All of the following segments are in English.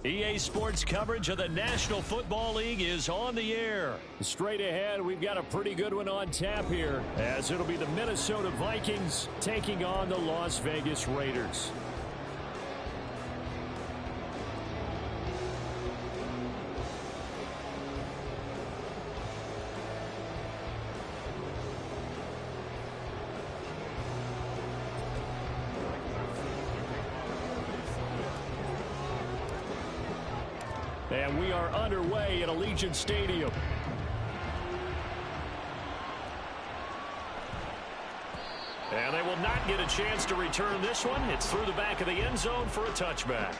EA Sports coverage of the National Football League is on the air. Straight ahead, we've got a pretty good one on tap here, as it'll be the Minnesota Vikings taking on the Las Vegas Raiders. And we are underway at Allegiant Stadium. And they will not get a chance to return this one. It's through the back of the end zone for a touchback.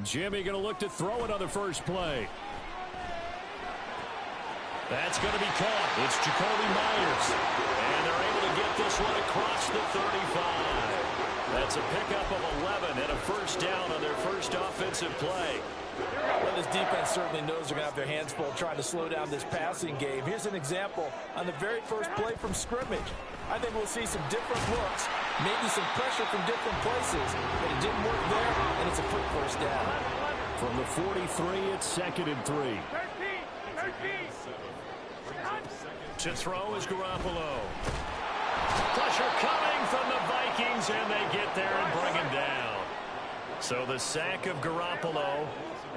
Jimmy going to look to throw it on the first play. That's going to be caught. It's Jacoby Myers. And they're able to get this one across the 35. That's a pickup of 11 and a first down on their first offensive play. Well, this defense certainly knows they're going to have their hands full trying to slow down this passing game. Here's an example on the very first play from scrimmage. I think we'll see some different looks, maybe some pressure from different places, but it didn't work there, and it's a quick first down. From the 43, it's 2nd and 3. To throw is Garoppolo. Pressure coming from the Vikings, and they get there and bring him down. So the sack of Garoppolo,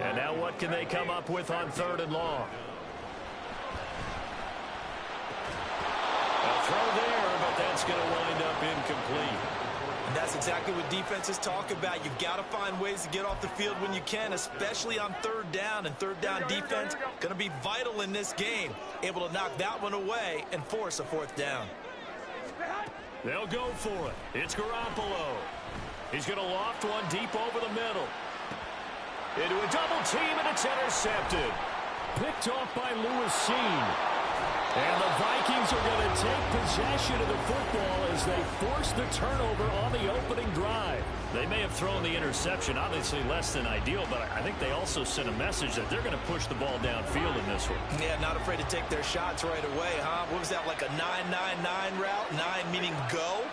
and now what can they come up with on 3rd and long? A throw there, but that's going to wind up incomplete. And that's exactly what defenses talk about. You've got to find ways to get off the field when you can, especially on 3rd down. And 3rd down defense going to be vital in this game. Able to knock that one away and force a 4th down. They'll go for it. It's Garoppolo. He's going to loft one deep over the middle. Into a double team, and it's intercepted. Picked off by Lewis Seen. And the Vikings are going to take possession of the football as they force the turnover on the opening drive. They may have thrown the interception, obviously less than ideal, but I think they also sent a message that they're going to push the ball downfield in this one. Yeah, not afraid to take their shots right away, huh? What was that, like a 9-9-9 route? 9 meaning go?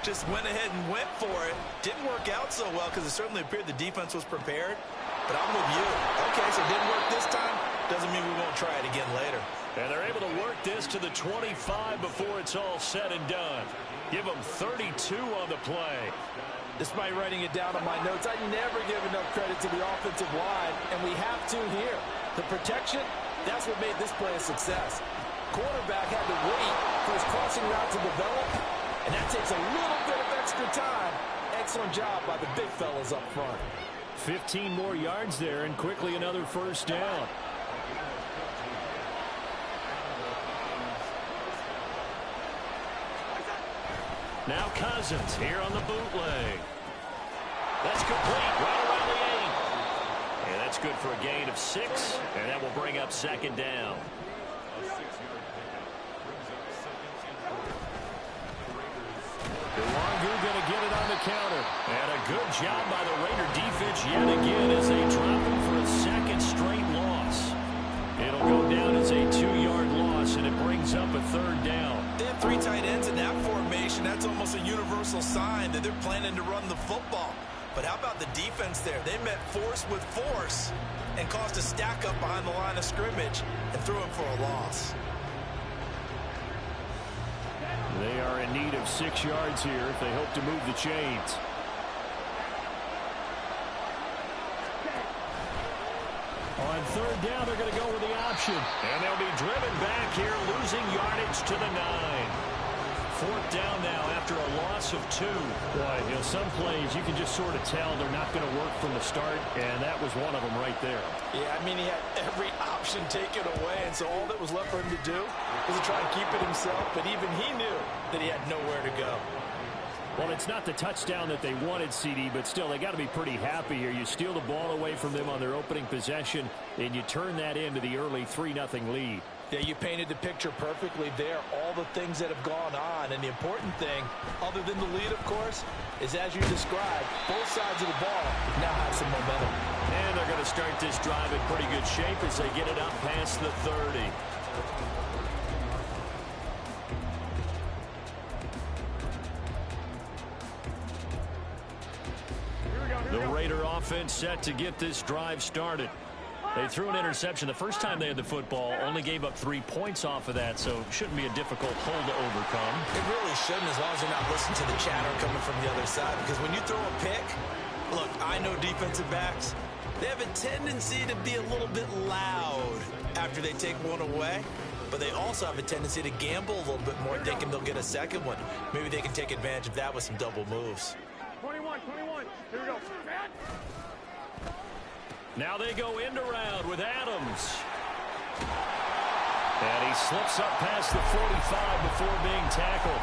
Just went ahead and went for it. Didn't work out so well because it certainly appeared the defense was prepared. But I'm with you. Okay, so it didn't work this time. Doesn't mean we won't try it again later. And they're able to work this to the 25 before it's all said and done. Give them 32 on the play. Despite writing it down on my notes, I never give enough credit to the offensive line, and we have to here. The protection, that's what made this play a success. Quarterback had to wait for his crossing route to develop, and that takes a little bit of extra time. Excellent job by the big fellas up front. 15 more yards there, and quickly another first down. Now Cousins here on the bootleg. That's complete right around the 8. And that's good for a gain of 6, and that will bring up 2nd down. Going to get it on the counter. And a good job by the Raider defense yet again as they drop him for a 2nd straight loss. It'll go down as a 2-yard loss, and it brings up a 3rd down. They have 3 tight ends in that formation. That's almost a universal sign that they're planning to run the football. But how about the defense there? They met force with force and caused a stack up behind the line of scrimmage and threw him for a loss. They are in need of 6 yards here if they hope to move the chains. On 3rd down, they're going to go with the option. And they'll be driven back here, losing yardage to the 9. 4th down now after a loss of 2. Boy, you know, some plays you can just sort of tell they're not going to work from the start, and that was one of them right there. Yeah, I mean, he had every option taken away, and so all that was left for him to do was to try and keep it himself, but even he knew that he had nowhere to go. Well, it's not the touchdown that they wanted, CD, but still, they got to be pretty happy here. You steal the ball away from them on their opening possession, and you turn that into the early 3-0 lead. Yeah, you painted the picture perfectly there, all the things that have gone on. And the important thing, other than the lead, of course, is as you described, both sides of the ball now have some momentum. And they're going to start this drive in pretty good shape as they get it up past the 30. The Raider offense set to get this drive started. They threw an interception the first time they had the football, only gave up 3 points off of that, so it shouldn't be a difficult hole to overcome. It really shouldn't, as long as you're not listening to the chatter coming from the other side, because when you throw a pick, look, I know defensive backs, they have a tendency to be a little bit loud after they take one away, but they also have a tendency to gamble a little bit more, thinking they'll get a second one. Maybe they can take advantage of that with some double moves. 21, here we go. Now they go end around with Adams. And he slips up past the 45 before being tackled.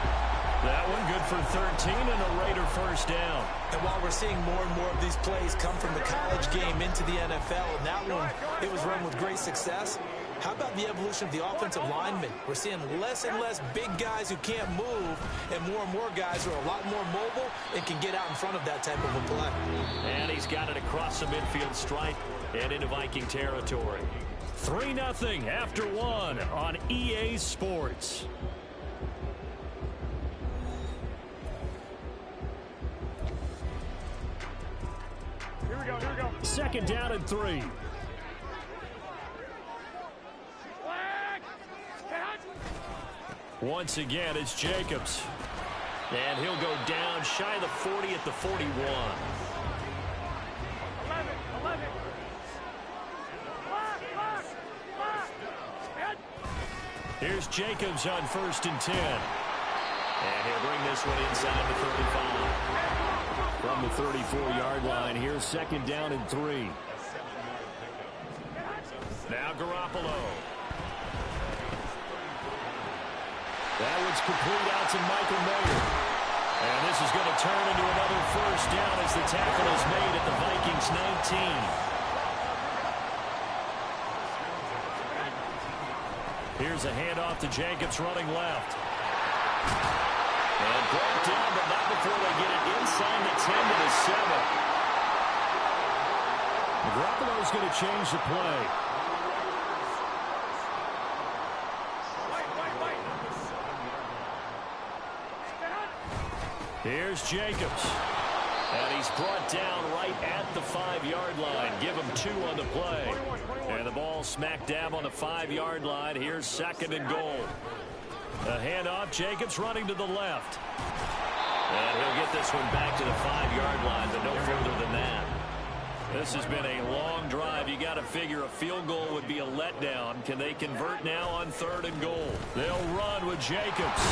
That one good for 13 and a Raider first down. And while we're seeing more and more of these plays come from the college game into the NFL, and that one, it was run with great success. How about the evolution of the offensive linemen? We're seeing less and less big guys who can't move and more guys who are a lot more mobile and can get out in front of that type of a play. And he's got it across the midfield stripe and into Viking territory. 3-0 after 1 on EA Sports. Here we go. Second down and 3. Once again, it's Jacobs. And he'll go down shy of the 40 at the 41. 11. Here's Jacobs on 1st and 10. And he'll bring this one inside the 35. From the 34-yard line, here's second down and 3. Now Garoppolo. That one's complete out to Michael Mayer. And this is going to turn into another first down as the tackle is made at the Vikings 19. Here's a handoff to Jacobs running left. And brought down, but not before they get it inside the 10 to the 7. Garoppolo's going to change the play. Here's Jacobs. And he's brought down right at the 5-yard line. Give him 2 on the play. And the ball smack dab on the 5-yard line. Here's second and goal. A handoff. Jacobs running to the left. And he'll get this one back to the 5-yard line, but no further than that. This has been a long drive. You got to figure a field goal would be a letdown. Can they convert now on 3rd and goal? They'll run with Jacobs.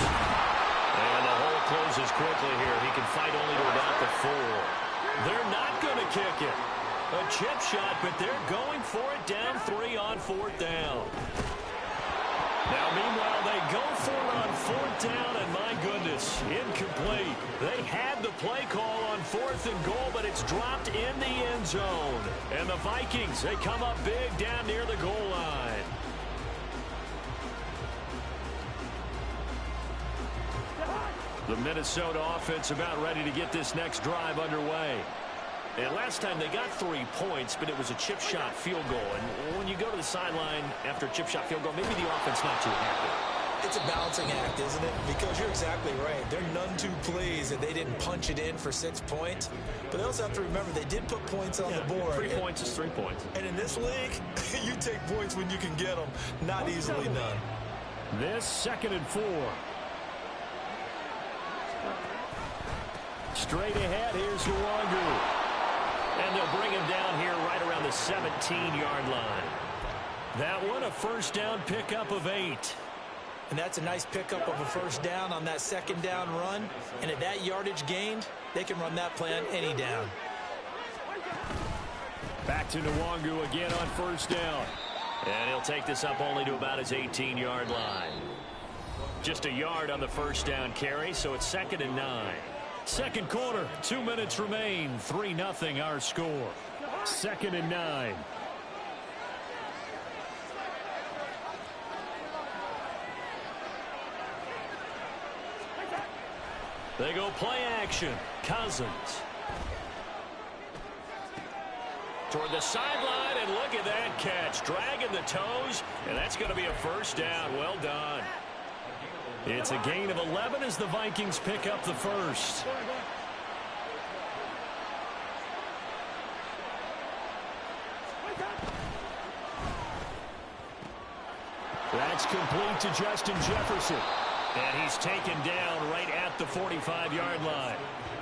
And the hole closes quickly here. He can fight only to about the 4. They're not going to kick it. A chip shot, but they're going for it down 3 on 4th down. Now, meanwhile, they go for it on 4th down, and my goodness, incomplete. They had the play call on 4th and goal, but it's dropped in the end zone. And the Vikings, they come up big down near the goal line. The Minnesota offense about ready to get this next drive underway. And last time they got 3 points, but it was a chip shot field goal. And when you go to the sideline after a chip shot field goal, maybe the offense not too happy. It's a balancing act, isn't it? Because you're exactly right. They're none too pleased that they didn't punch it in for 6 points. But they also have to remember they did put points on the board. 3 points is 3 points. And in this league, you take points when you can get them. Not easily done. This 2nd and 4. Straight ahead, here's Nwangu. And they'll bring him down here right around the 17-yard line. That one, a first down pickup of 8. And that's a nice pickup of a first down on that 2nd down run. And at that yardage gained, they can run that play on any down. Back to Nwangu again on first down. And he'll take this up only to about his 18-yard line. Just a yard on the first down carry, so it's 2nd and 9. Second quarter, 2 minutes remain. 3-0 our score. 2nd and 9. They go play action. Cousins. Toward the sideline, and look at that catch. Dragging the toes, and that's going to be a first down. Well done. It's a gain of 11 as the Vikings pick up the first. That's complete to Justin Jefferson. And he's taken down right at the 45-yard line.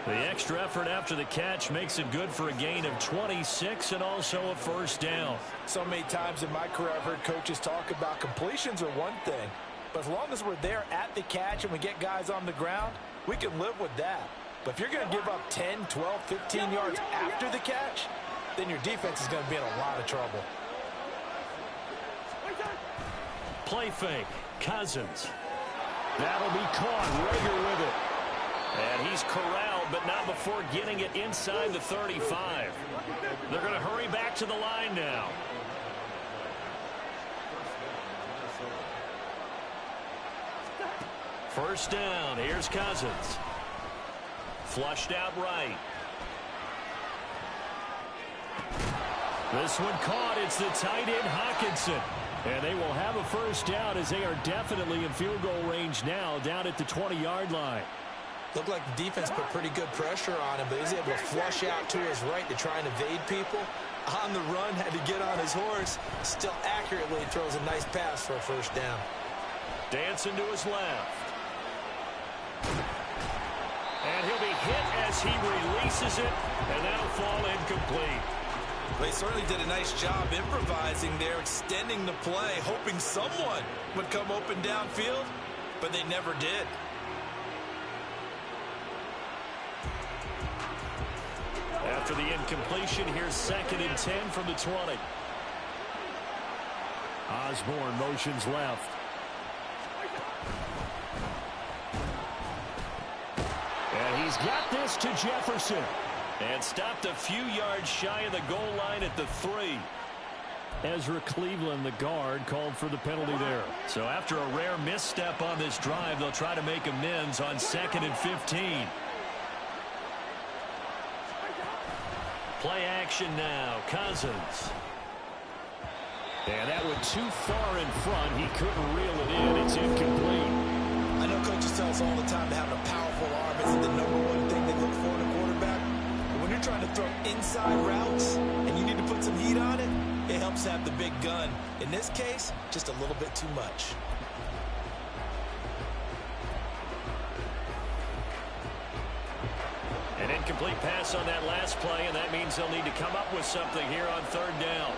The extra effort after the catch makes it good for a gain of 26 and also a first down. So many times in my career I've heard coaches talk about completions are one thing. But as long as we're there at the catch and we get guys on the ground, we can live with that. But if you're going to give up 10, 12, 15 yards after the catch, then your defense is going to be in a lot of trouble. Play fake. Cousins. That'll be caught. Rager with it. And he's corralled, but not before getting it inside the 35. They're going to hurry back to the line now. First down. Here's Cousins. Flushed out right. This one caught. It's the tight end, Hockenson. And they will have a first down as they are definitely in field goal range now down at the 20-yard line. Looked like the defense put pretty good pressure on him, but he was able to flush out to his right to try and evade people. On the run, had to get on his horse. Still accurately throws a nice pass for a first down. Dancing to his left. And he'll be hit as he releases it, and that'll fall incomplete. They certainly did a nice job improvising there, extending the play, hoping someone would come open downfield, but they never did. After the incompletion, here's 2nd and 10 from the 20. Osborne motions left. And he's got this to Jefferson. And stopped a few yards shy of the goal line at the 3. Ezra Cleveland, the guard, called for the penalty there. So after a rare misstep on this drive, they'll try to make amends on 2nd and 15. Play action now. Cousins. And that went too far in front. He couldn't reel it in. It's incomplete. I know coaches tell us all the time to have a powerful arm is the #1 thing they look for in a quarterback. But when you're trying to throw inside routes and you need to put some heat on it, it helps have the big gun. In this case, just a little bit too much. An incomplete pass on that last play, and that means they'll need to come up with something here on 3rd down.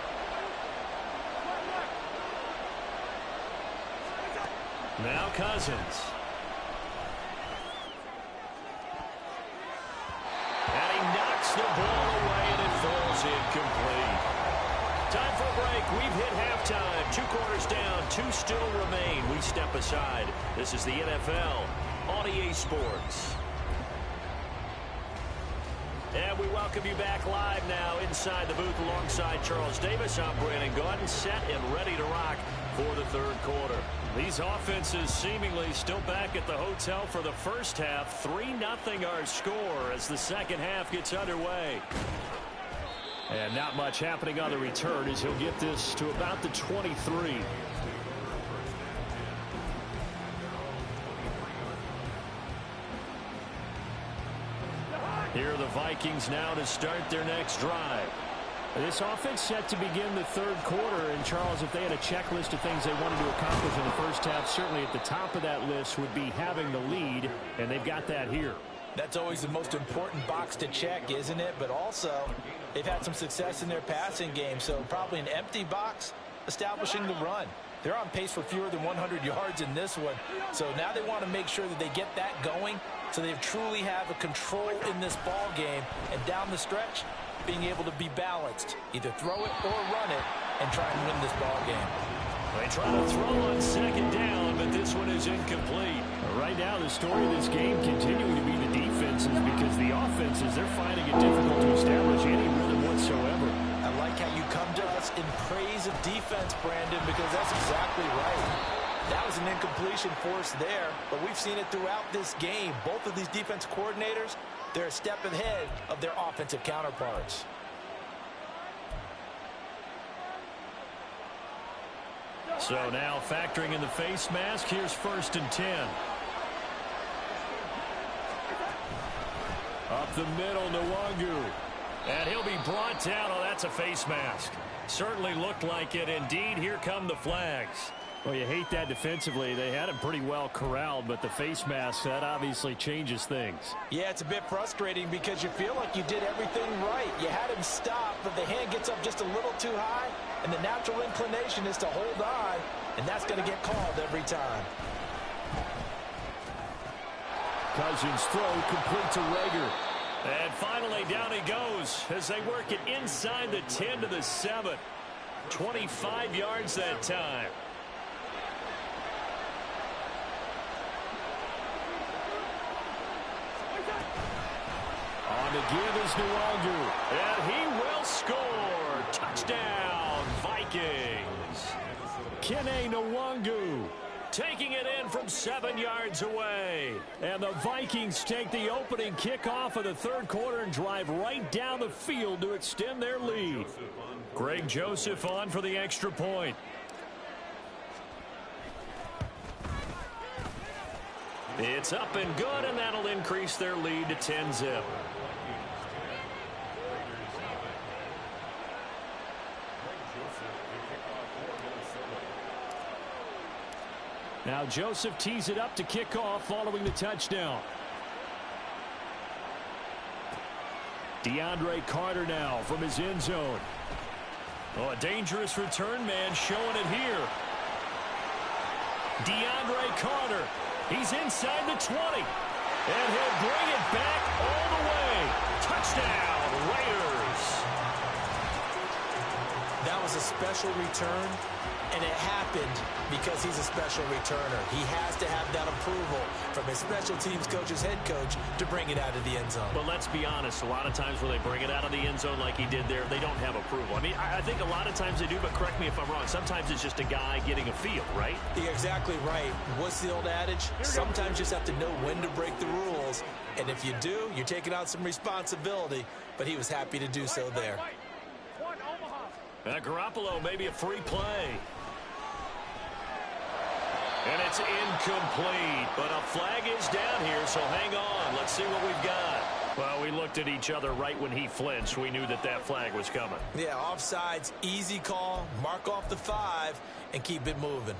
Now Cousins. And he knocks the ball away, and it falls incomplete. Time for a break. We've hit halftime. 2 quarters down, 2 still remain. We step aside. This is the NFL on EA Sports. And we welcome you back live now inside the booth alongside Charles Davis. I'm Brandon Gaudin, set and ready to rock for the 3rd quarter. These offenses seemingly still back at the hotel for the first half. 3-0 our score as the 2nd half gets underway. And not much happening on the return as he'll get this to about the 23. Here are the Vikings now to start their next drive. This offense set to begin the 3rd quarter. And, Charles, if they had a checklist of things they wanted to accomplish in the first half, certainly at the top of that list would be having the lead, and they've got that here. That's always the most important box to check, isn't it? But also, they've had some success in their passing game, so probably an empty box establishing the run. They're on pace for fewer than 100 yards in this one, so now they want to make sure that they get that going so they truly have a control in this ball game, and down the stretch, being able to be balanced, either throw it or run it, and try and win this ball game. They try to throw on 2nd down, but this one is incomplete. Right now, the story of this game continuing to be the defenses, because the offenses, they're finding it difficult to establish any rhythm whatsoever. I like how you come to us in praise of defense, Brandon, because that's exactly right. That was an incompletion forced there, but we've seen it throughout this game. Both of these defense coordinators, they're a step ahead of their offensive counterparts. So now factoring in the face mask, here's 1st and 10. Up the middle, Nwangu. And he'll be brought down. Oh, that's a face mask. Certainly looked like it. Indeed, here come the flags. Well, you hate that defensively. They had him pretty well corralled, but the face mask, that obviously changes things. Yeah, it's a bit frustrating because you feel like you did everything right. You had him stop, but the hand gets up just a little too high, and the natural inclination is to hold on, and that's going to get called every time. Cousins' throw complete to Rager. And finally, down he goes as they work it inside the 10 to the 7. 25 yards that time. On the give is Nwangu. And he will score. Touchdown, Vikings. Kene Nwangu taking it in from 7 yards away. And the Vikings take the opening kickoff of the 3rd quarter and drive right down the field to extend their lead. Greg Joseph on for the extra point. It's up and good, and that'll increase their lead to 10-zip. Now Joseph tees it up to kick off following the touchdown. DeAndre Carter now from his end zone. Oh, a dangerous return man showing it here. DeAndre Carter. He's inside the 20. And he'll bring it back all the way. Touchdown, Raiders. That was a special return, and it happened because he's a special returner. He has to have that approval from his special teams coach's head coach to bring it out of the end zone. But let's be honest, a lot of times when they bring it out of the end zone like he did there, they don't have approval. I mean, I think a lot of times they do, but correct me if I'm wrong. Sometimes it's just a guy getting a feel, right? You're exactly right. What's the old adage? Sometimes you just have to know when to break the rules. And if you do, you're taking on some responsibility. But he was happy to do so there. Garoppolo, maybe a free play. And it's incomplete, but a flag is down here, so hang on. Let's see what we've got. Well, we looked at each other right when he flinched. We knew that that flag was coming. Yeah, offsides, easy call, mark off the 5, and keep it moving.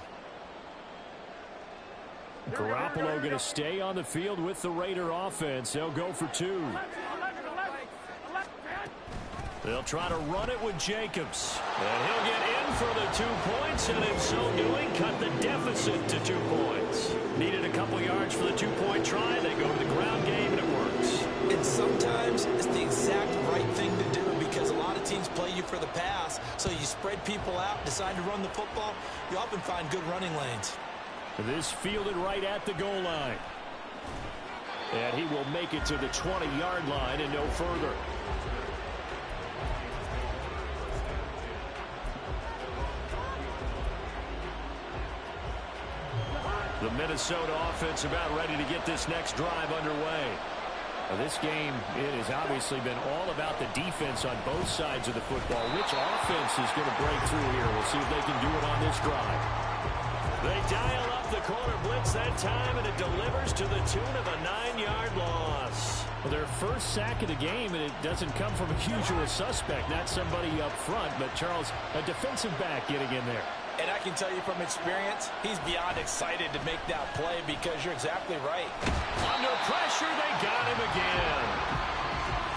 Garoppolo going to stay on the field with the Raider offense. They'll go for 2. They'll try to run it with Jacobs. And he'll get in for the 2 points, and in so doing, cut the deficit to 2 points. Needed a couple yards for the 2-point try. They go to the ground game, and it works. And sometimes it's the exact right thing to do because a lot of teams play you for the pass. So you spread people out, decide to run the football. You often find good running lanes. This fielded right at the goal line. And he will make it to the 20-yard line and no further. The Minnesota offense about ready to get this next drive underway. Now, this game, it has obviously been all about the defense on both sides of the football. Which offense is going to break through here? We'll see if they can do it on this drive. They dial up the corner blitz that time, and it delivers to the tune of a 9-yard loss. Well, their first sack of the game, and it doesn't come from a usual suspect, not somebody up front, but Charles, a defensive back getting in there. And I can tell you from experience, he's beyond excited to make that play because you're exactly right. Under pressure, they got him again.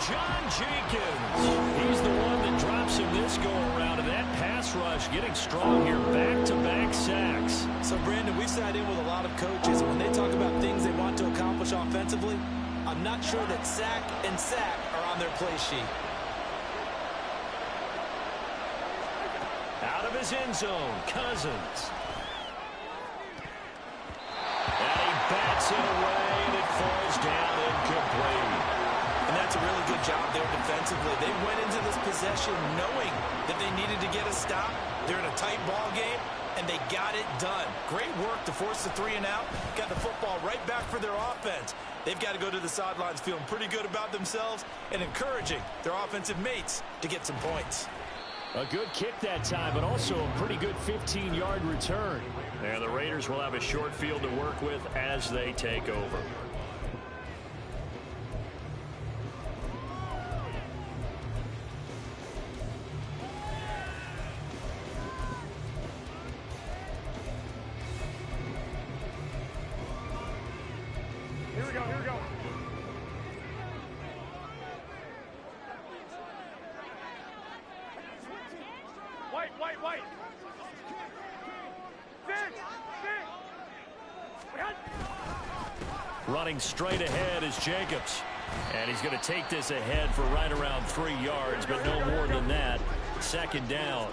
John Jenkins. He's the one that drops him this go-around, and that pass rush getting strong here, back-to-back sacks. So, Brandon, we sat in with a lot of coaches, and when they talk about things they want to accomplish offensively, I'm not sure that sack and sack are on their play sheet. Out of his end zone, Cousins. And he bats it away, and it falls down incomplete. And that's a really good job there defensively. They went into this possession knowing that they needed to get a stop. They're in a tight ball game, and they got it done. Great work to force the 3 and out. Got the football right back for their offense. They've got to go to the sidelines feeling pretty good about themselves and encouraging their offensive mates to get some points. A good kick that time, but also a pretty good 15-yard return. And the Raiders will have a short field to work with as they take over. Here we go, here we go. White. Running straight ahead is Jacobs. And he's going to take this ahead for right around 3 yards, but no more than that. Second down.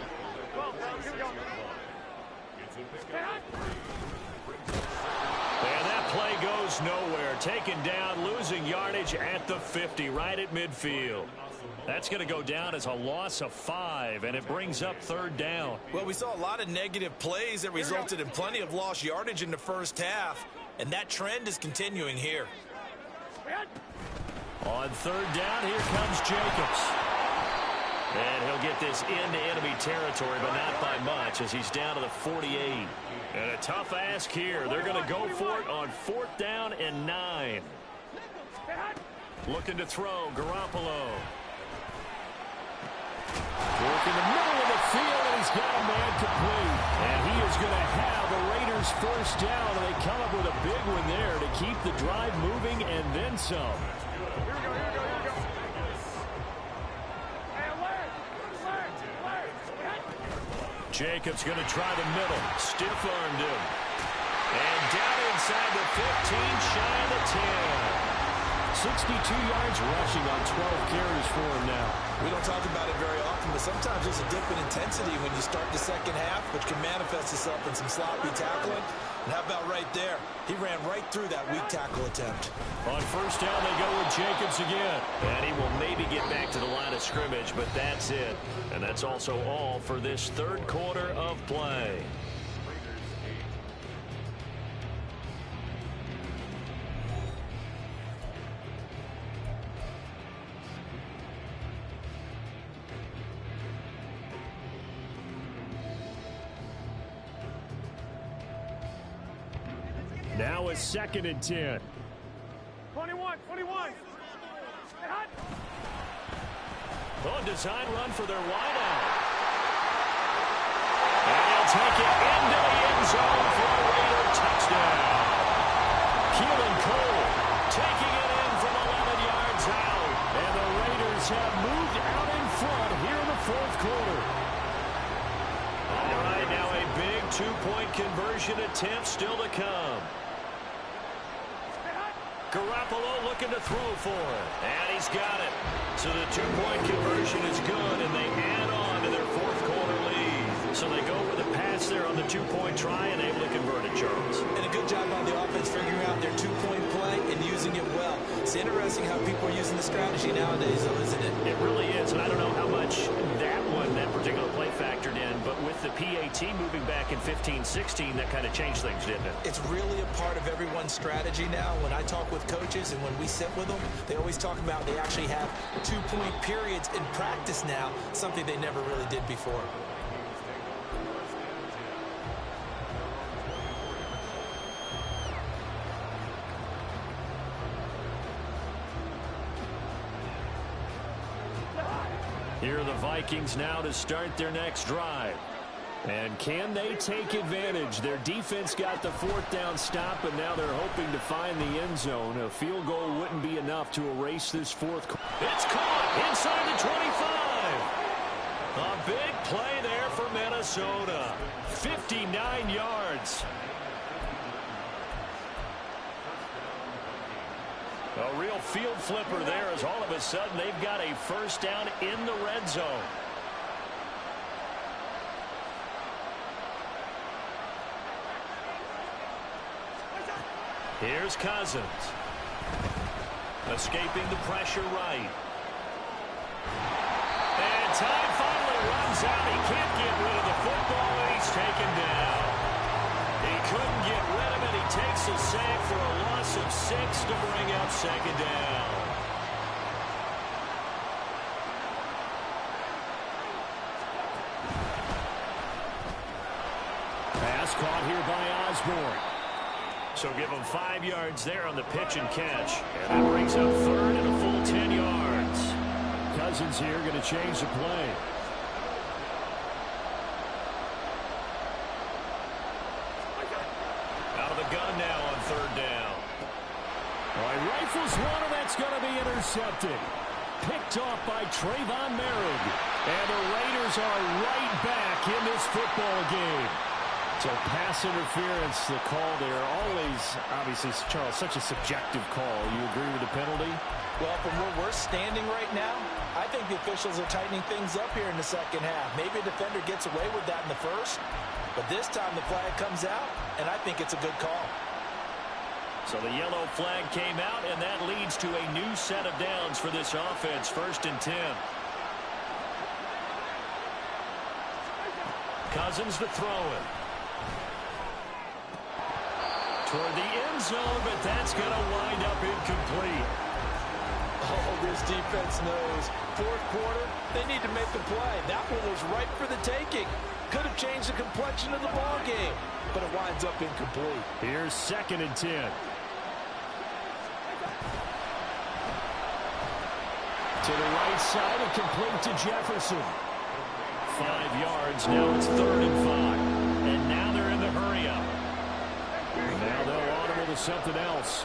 And that play goes nowhere. Taken down, losing yardage at the 50, right at midfield. That's going to go down as a loss of 5, and it brings up third down. Well, we saw a lot of negative plays that resulted in plenty of lost yardage in the first half, and that trend is continuing here. On third down, here comes Jacobs. And he'll get this into enemy territory, but not by much as he's down to the 48. And a tough ask here. They're going to go for it on 4th down and 9. Looking to throw, Garoppolo. Working the middle of the field, and he's got a man complete. And he is going to have the Raiders first down, and they come up with a big one there to keep the drive moving and then some. Jacobs going to try the middle. Stiff-armed him. And down inside the 15, shy of the 10. 62 yards rushing on 12 carries for him now. We don't talk about it very often, but sometimes there's a dip in intensity when you start the second half, which can manifest itself in some sloppy tackling. And how about right there? He ran right through that weak tackle attempt. On first down, they go with Jacobs again. And he will maybe get back to the line of scrimmage, but that's it. And that's also all for this third quarter of play. Now it's 2nd and 10. 21. Oh, design run for their wideout. And he'll take it into the end zone for a Raider touchdown. Keelan Cole taking it in from 11 yards out. And the Raiders have moved out in front here in the 4th quarter. All right, now a big 2-point conversion attempt still to come. Garoppolo looking to throw for it. And he's got it. So the 2-point conversion is good, and they add on to their 4th quarter lead. So they go with a pass there on the 2-point try and able to convert it, Charles. And a good job on the offense figuring out their 2-point play and using it well. It's interesting how people are using the strategy nowadays, though, isn't it? It really is, and I don't know how much that particular play factored in, but with the PAT moving back in 15-16, that kind of changed things, didn't it? It's really a part of everyone's strategy now. When I talk with coaches and when we sit with them, they always talk about they actually have 2-point periods in practice now, something they never really did before. Here are the Vikings now to start their next drive. And can they take advantage? Their defense got the 4th down stop, and now they're hoping to find the end zone. A field goal wouldn't be enough to erase this 4th quarter. It's caught inside the 25. A big play there for Minnesota. 59 yards. A real field flipper there as all of a sudden they've got a first down in the red zone. Here's Cousins. Escaping the pressure right. And time finally runs out. He can't get rid of the football, and he's taken down. He couldn't get rid of it. He takes a sack for a loss of 6 to bring up second down. Pass caught here by Osborne. So give him 5 yards there on the pitch and catch. And that brings up third and a full 10 yards. Cousins here going to change the play. Out of the gun now on third down. All right, rifles one, and that's going to be intercepted. Picked off by Trayvon Merritt. And the Raiders are right back in this football game. So pass interference, the call there, always, obviously, Charles, such a subjective call. You agree with the penalty? Well, from where we're standing right now, I think the officials are tightening things up here in the second half. Maybe a defender gets away with that in the first, but this time the flag comes out, and I think it's a good call. So the yellow flag came out, and that leads to a new set of downs for this offense, 1st and 10. Cousins to throw it. Toward the end zone, but that's going to wind up incomplete. Oh, this defense knows. 4th quarter, they need to make a play. That one was ripe for the taking. Could have changed the complexion of the ball game, but it winds up incomplete. Here's 2nd and 10. To the right side and complete to Jefferson. 5 yards, now it's 3rd and 5. And now they're in the hurry-up. Now they'll audible to something else.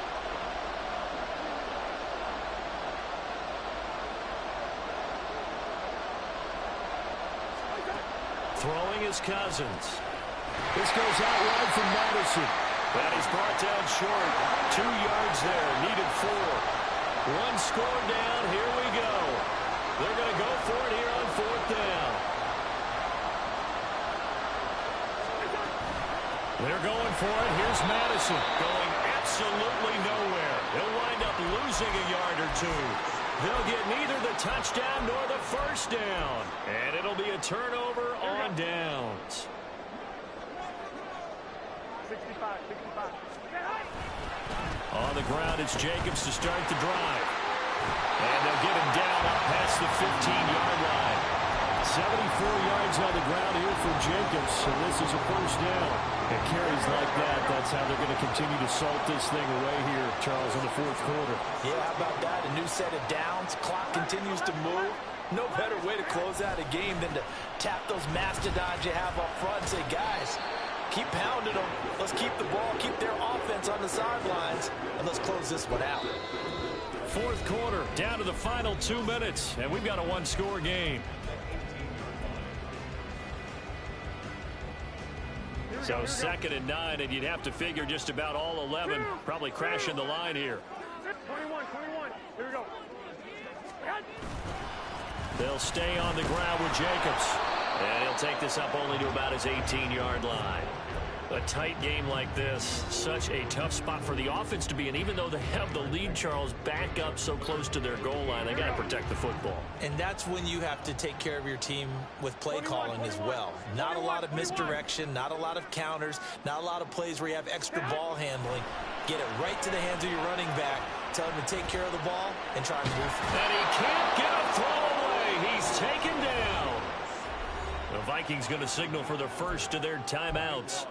Throwing is Cousins. This goes out wide from Madison. And he's brought down short. 2 yards there, needed 4. 1 score down, here we go. They're going to go for it here on 4th down. They're going for it. Here's Madison going absolutely nowhere. He'll wind up losing a yard or 2. They'll get neither the touchdown nor the first down. And it'll be a turnover on downs. 65. On the ground, it's Jacobs to start the drive. And they'll get him down up past the 15-yard line. 74 yards on the ground here for Jacobs, and this is a first down. And carries like that, that's how they're going to continue to salt this thing away here, Charles, in the 4th quarter. Yeah, how about that? A new set of downs. Clock continues to move. No better way to close out a game than to tap those mastodons you have up front and say, guys, keep pounding them. Let's keep the ball, keep their offense on the sidelines, and let's close this one out. 4th quarter, down to the final 2 minutes, and we've got a 1-score game. So 2nd and 9, and you'd have to figure just about all 11 probably crashing the line here. 21. Here we go. They'll stay on the ground with Jacobs. And he'll take this up only to about his 18-yard line. A tight game like this, such a tough spot for the offense to be in. Even though they have the lead, Charles, back up so close to their goal line, they got to protect the football. And that's when you have to take care of your team with play calling as well. Not a lot of misdirection, not a lot of counters, not a lot of plays where you have extra ball handling. Get it right to the hands of your running back. Tell him to take care of the ball and try and move. And he can't get a throw away. He's taken down. The Vikings going to signal for the first of their timeouts,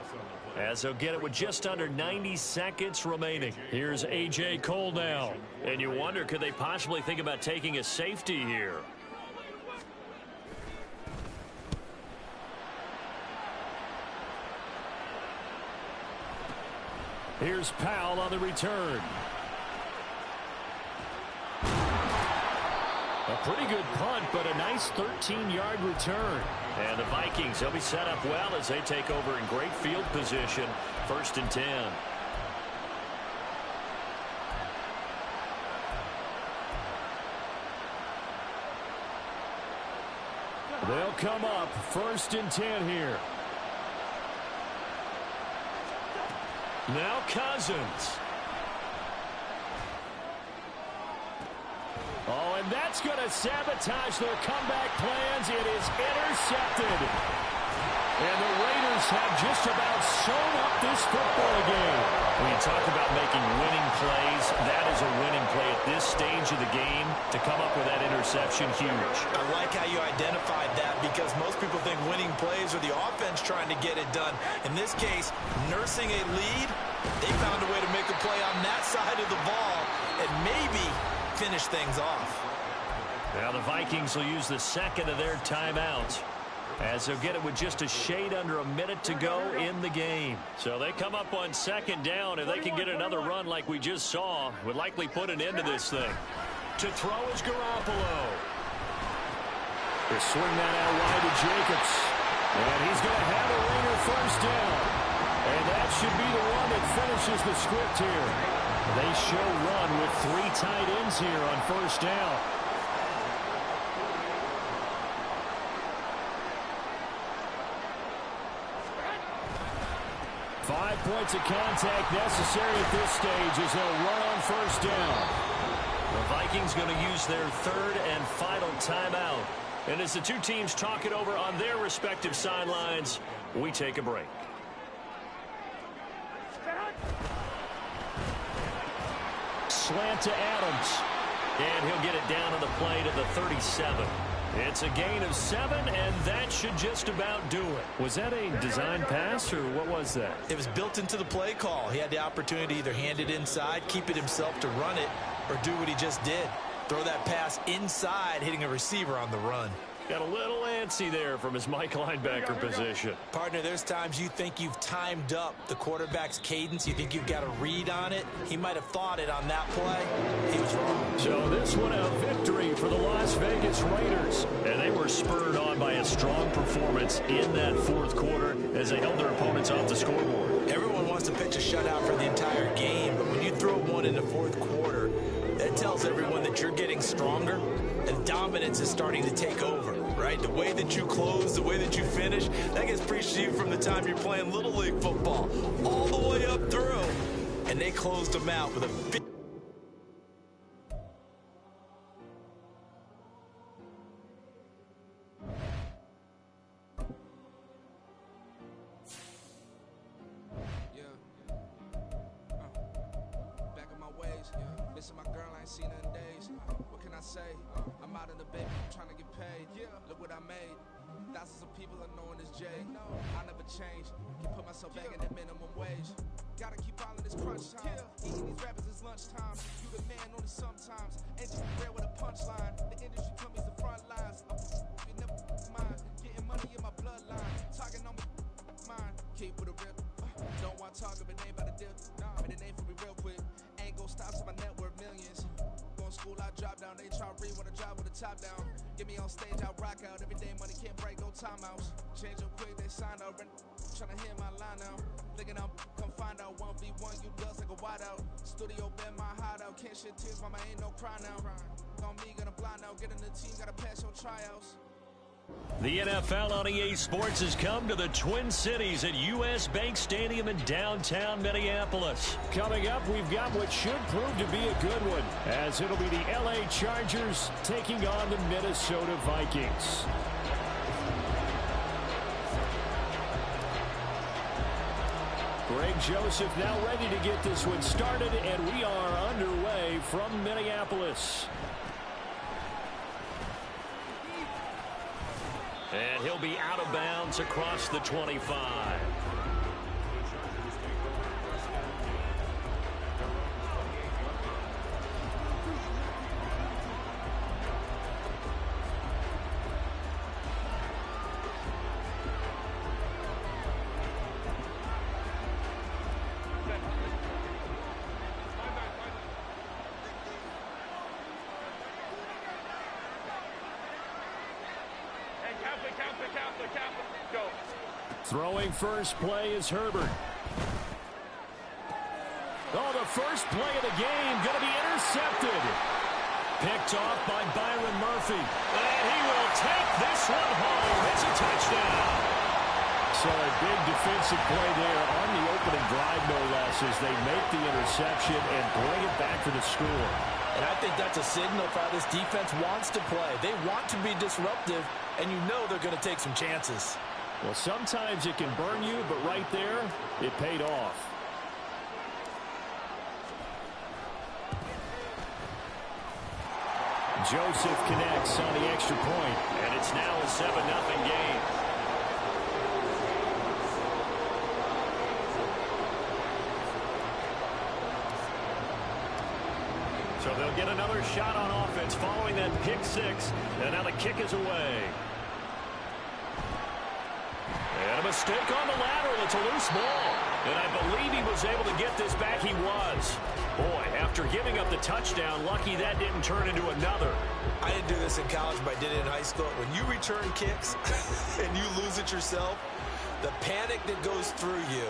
as they'll get it with just under 90 seconds remaining. Here's A.J. Cole now. And you wonder, could they possibly think about taking a safety here? Here's Powell on the return. A pretty good punt, but a nice 13-yard return. And the Vikings, they'll be set up well as they take over in great field position. 1st and 10. They'll come up 1st and 10 here. Now Cousins. Oh, And that's going to sabotage their comeback plans. It is intercepted. And the Raiders have just about sewn up this football game. When you talk about making winning plays, that is a winning play at this stage of the game. To come up with that interception, huge. I like how you identified that because most people think winning plays are the offense trying to get it done. In this case, nursing a lead, they found a way to make a play on that side of the ball and maybe finish things off. Now the Vikings will use the second of their timeouts, as they'll get it with just a shade under a minute to go in the game. So they come up on second down. If they can get another run like we just saw, would likely put an end to this thing. To throw is Garoppolo. They swing that out wide to Jacobs. And he's going to have a Raider first down. And that should be the one that finishes the script here. They show run with 3 tight ends here on first down. 5 points of contact necessary at this stage as they'll run on first down. The Vikings going to use their third and final timeout. And as the two teams talk it over on their respective sidelines, we take a break. Slant to Adams. And he'll get it down on the play to the 37. It's a gain of 7, and that should just about do it. Was that a design pass, or what was that? It was built into the play call. He had the opportunity to either hand it inside, keep it himself to run it, or do what he just did. Throw that pass inside, hitting a receiver on the run. Got a little antsy there from his Mike linebacker position. Partner, there's times you think you've timed up the quarterback's cadence. You think you've got a read on it. He might have thought it on that play. He was wrong. So this one a victory for the Las Vegas Raiders. And they were spurred on by a strong performance in that fourth quarter as they held their opponents off the scoreboard. Everyone wants to pitch a shutout for the entire game, but when you throw one in the fourth quarter, that tells everyone that you're getting stronger and dominance is starting to take over, right? The way that you close, the way that you finish, that gets preached to you from the time you're playing Little League football all the way up through. And they closed them out with a big... Missing my girl, I ain't seen her in days. What can I say? I'm out in the baby, I'm trying to get paid. Look what I made. Thousands of people are knowing this J. I never change. Can put myself back in the minimum wage. Gotta keep all of this crunch time. Eating these rappers is lunchtime. You the man only sometimes. Ain't just rare with a punchline. The industry companies the front lines. I'm you never mind. Getting money in my bloodline. Talking on my mind. Keep with a real. Don't want to talk of a name by the deal. Made a name for me real quick. Ain't gon' stop so my net worth millions. Going school, I drop down. They try to read when I drop with the top down. Get me on stage, I rock out. Every day money can't break, no timeouts. Change up quick, they sign up. Tryna hear my line out. Thinking I'm come find out. 1v1, you dust like a wideout. Studio been my hideout. Can't shed tears, mama ain't no cry now. On me, gonna blind out. Get in the team, gotta pass your tryouts. The NFL on EA Sports has come to the Twin Cities at US Bank Stadium in downtown Minneapolis. Coming up, we've got what should prove to be a good one, as it'll be the LA Chargers taking on the Minnesota Vikings. Greg Joseph now ready to get this one started, and we are underway from Minneapolis. And he'll be out of bounds across the 25. Throwing first play is Herbert. Oh, the first play of the game going to be intercepted. Picked off by Byron Murphy. And he will take this one home. It's a touchdown. So a big defensive play there on the opening drive, no less, as they make the interception and bring it back for the score. And I think that's a signal for how this defense wants to play. They want to be disruptive, and you know they're going to take some chances. Well, sometimes it can burn you, but right there, it paid off. Joseph connects on the extra point, and it's now a 7-0 game. So they'll get another shot on offense following that pick six, and now the kick is away. And a mistake on the lateral. It's a loose ball. And I believe he was able to get this back. He was. Boy, after giving up the touchdown, lucky that didn't turn into another. I didn't do this in college, but I did it in high school. When you return kicks and you lose it yourself, the panic that goes through you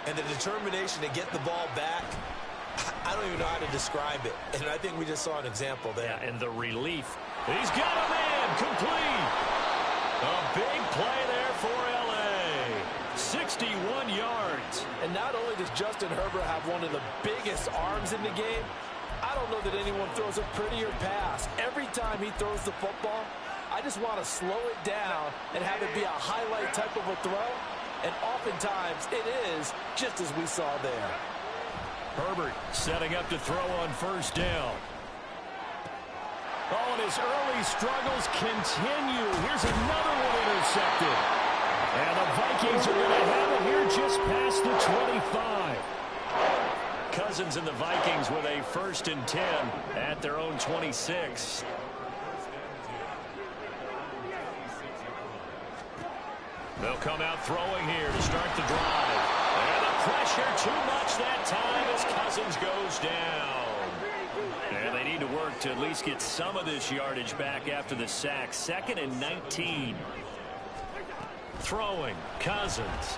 and the determination to get the ball back, I don't even know how to describe it. And I think we just saw an example there. Yeah, and the relief. He's got a man complete. A big play there for L.A. 61 yards. And not only does Justin Herbert have one of the biggest arms in the game, I don't know that anyone throws a prettier pass. Every time he throws the football, I just want to slow it down and have it be a highlight type of a throw. And oftentimes it is, just as we saw there. Herbert setting up to throw on first down. Oh, and his early struggles continue. Here's another one intercepted. And the Vikings are going to have it here just past the 25. Cousins and the Vikings with a 1st and 10 at their own 26. They'll come out throwing here to start the drive. And the pressure too much that time as Cousins goes down. And they need to work to at least get some of this yardage back after the sack. 2nd and 19. Throwing, Cousins.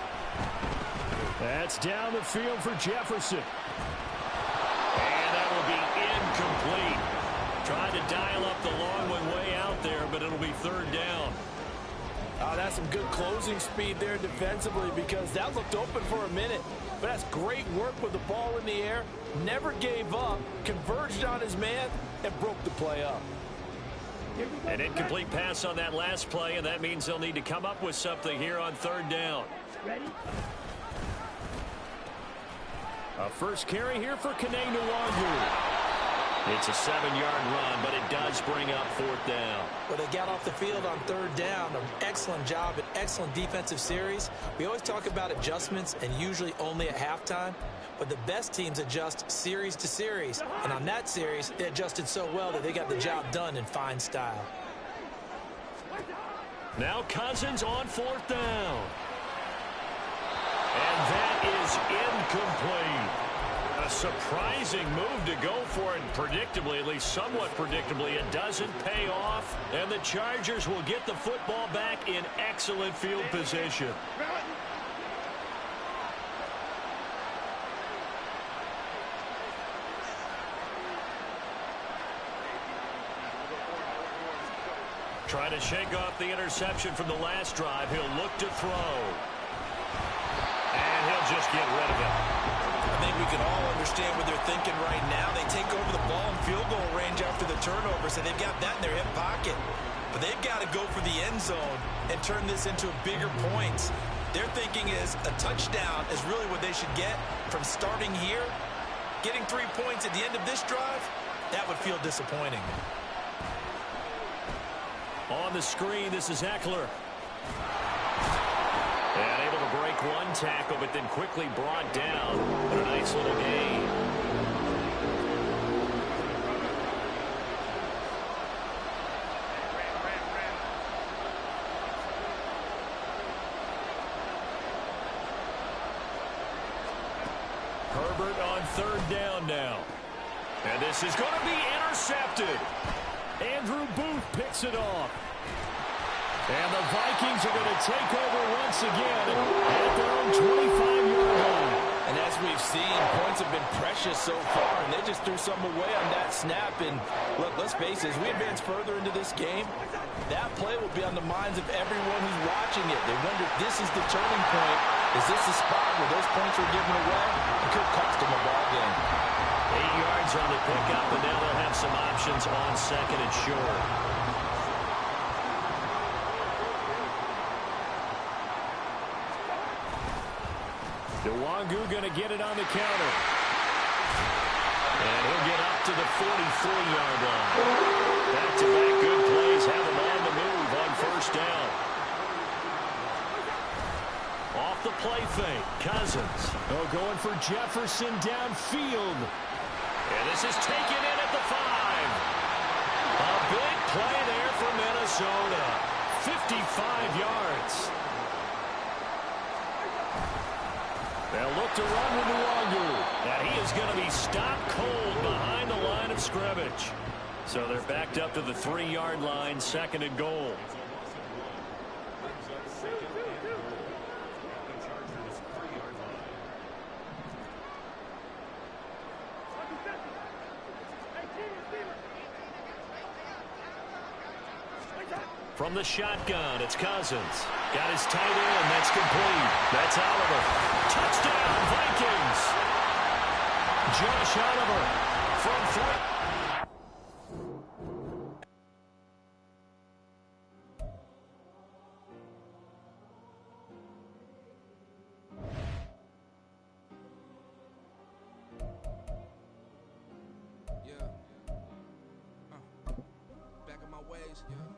That's down the field for Jefferson. And that will be incomplete. Trying to dial up the long one way out there, but it'll be 3rd down. That's some good closing speed there defensively, because that looked open for a minute. But that's great work with the ball in the air. Never gave up, converged on his man, and broke the play up. An incomplete pass on that last play, and that means they'll need to come up with something here on 3rd down. A first carry here for Kene Nwangu. It's a 7-yard run, but it does bring up 4th down. Well, they got off the field on 3rd down. An excellent job, an excellent defensive series. We always talk about adjustments, and usually only at halftime. But the best teams adjust series to series. And on that series, they adjusted so well that they got the job done in fine style. Now Cousins on 4th down. And that is incomplete. A surprising move to go for it, predictably, at least somewhat predictably. It doesn't pay off, and the Chargers will get the football back in excellent field position. Trying to shake off the interception from the last drive. He'll look to throw. And he'll just get rid of it. I think we can all understand what they're thinking right now. They take over the ball in field goal range after the turnover, so they've got that in their hip pocket. But they've got to go for the end zone and turn this into bigger points. Their thinking is a touchdown is really what they should get from starting here. Getting 3 points at the end of this drive, that would feel disappointing. On the screen, this is Eckler. And able to break one tackle, but then quickly brought down. But a nice little gain. Herbert on 3rd down now. And this is going to be intercepted. Andrew Booth picks it off. And the Vikings are going to take over once again at their own 25-yard line. And as we've seen, points have been precious so far, and they just threw some away on that snap. And look, let's face it, as we advance further into this game, that play will be on the minds of everyone who's watching it. They wonder if this is the turning point. Is this the spot where those points were given away? It could cost them a ball game. 8 yards yards on the pickup, and now they'll have some options on second and short. Nwangu going to get it on the counter. And he'll get up to the 43-yard line. Back-to-back good plays have him on the move on first down. Off the play fake, Cousins. Oh, going for Jefferson downfield. And this is taken in at the 5. A big play there for Minnesota. 55 yards. They'll look to run with Nwangu. And he is going to be stopped cold behind the line of scrimmage. So they're backed up to the 3-yard line, second and goal. From the shotgun, it's Cousins. Got his tight end. That's complete. That's Oliver. Touchdown, Vikings. Josh Oliver from 3.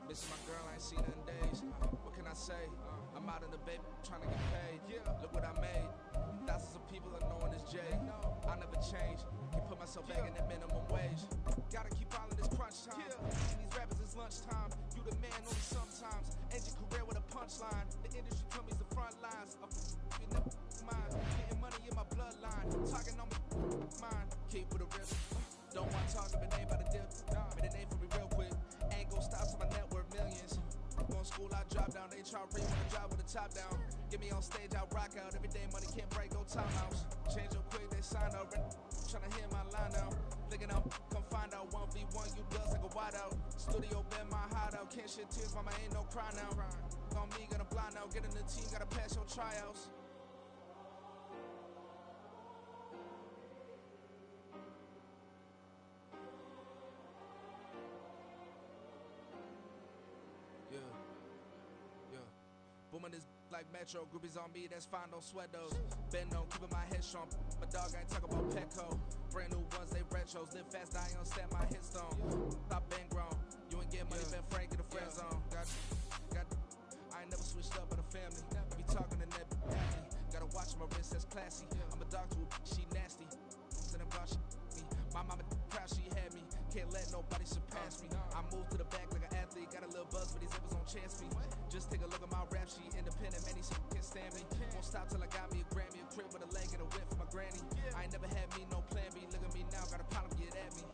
Missing my girl, I ain't seen her in days. What can I say? I'm out in the baby, trying to get paid. Look what I made. Thousands of people are knowing this Jay. I never change. Can put myself back in that minimum wage. Gotta keep all of this crunch time. And these rappers is lunchtime. You the man only sometimes. End your career with a punchline. The industry told me the front lines. I'm mine. Getting money in my bloodline. Talking on my mind. Keep with a real. Don't want to talk of a name by the deal. Made a name for me real quick. Ain't gon' stop till my net worth millions. Going school, I drop down. They try to read when I drop with the top down. Get me on stage, I rock out. Every day money can't break, no timeouts. Change up quick, they sign up. Tryna hear my line now. Thinking I'm come find out 1v1, you does like a wideout. Studio been my hideout. Can't shed tears, mama ain't no cry now. On me, gonna blind out. Get in the team, gotta pass your tryouts. Booming this like Metro, groupies on me, that's fine, don't sweat those. Been on, keeping my head strong. My dog ain't talking about Petco. Brand new ones, they retros. Live fast, I ain't stand my hit stone. Stop been grown. You ain't get money, been frank in the friend zone. I ain't never switched up on the family. Be talking to that family. Gotta watch my wrist, that's classy. I'm a dog to a she nasty. Send them she me. My mama proud she had me. Can't let nobody surpass me. I move to the back like an athlete. Got a little buzz, but these zippers don't chance me. Just take a look at my rap sheet. Independent, man, these can't stand me. Won't stop till I got me a Grammy, a crib with a leg and a whip for my granny. I ain't never had me no plan B. Look at me now, got a problem, get at me.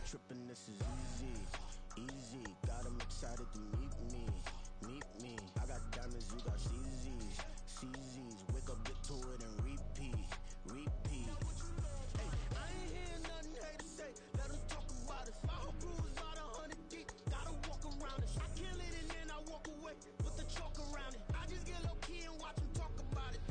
Trippin', this is easy, got them excited to meet me, I got diamonds, you got CZs, wake up, get to it and repeat, hey, I ain't hear nothing hate to say, let them talk about us, my whole crew is about 100 deep, gotta walk around it, I kill it and then I walk away, with the chalk around it, I just get low key and watch them talk about it,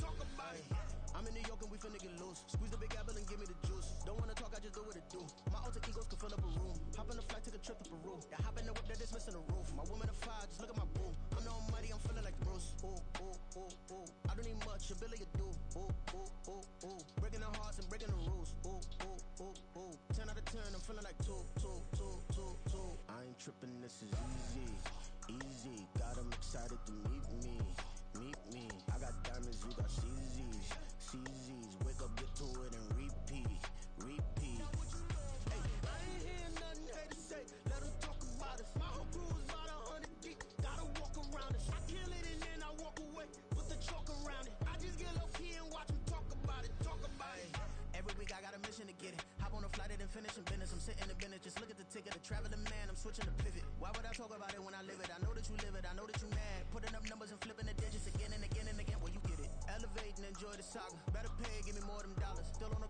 I'm in New York and we finna get loose. Squeeze the big apple and give me the juice. Don't wanna talk, I just do what it do. My alter egos can fill up a room. Hop on a flight, take a trip to Peru. Yeah, hop in the whip that is missing the roof. My woman a fire, just look at my boo. I'm no money, I'm feeling like Bruce. Ooh. I don't need much, ability to do. Ooh. Breaking the hearts and breaking the rules. Ooh. 10 out of 10, I'm feeling like two. I ain't tripping, this is easy. Got them excited to meet me. I got diamonds, you got CZs, wake up, get to it and repeat. Hey, I ain't hear nothing hate to say, let them talk about us. My whole crew is about 100 deep, gotta walk around us. I kill it and then I walk away, with the chalk around it. I just get low key and watch them talk about it. Every week I got a mission to get it. Hop on a flight and finish in business. I'm sitting in business, just look at the ticket. A traveling man, I'm switching to pivot. Why would I talk about it when I live it? I know that you live it, I know that you mad. Putting up numbers and flipping the digits again and again. Well, you get it. Elevate and enjoy the saga. Better pay, give me more of them dollars. Still on the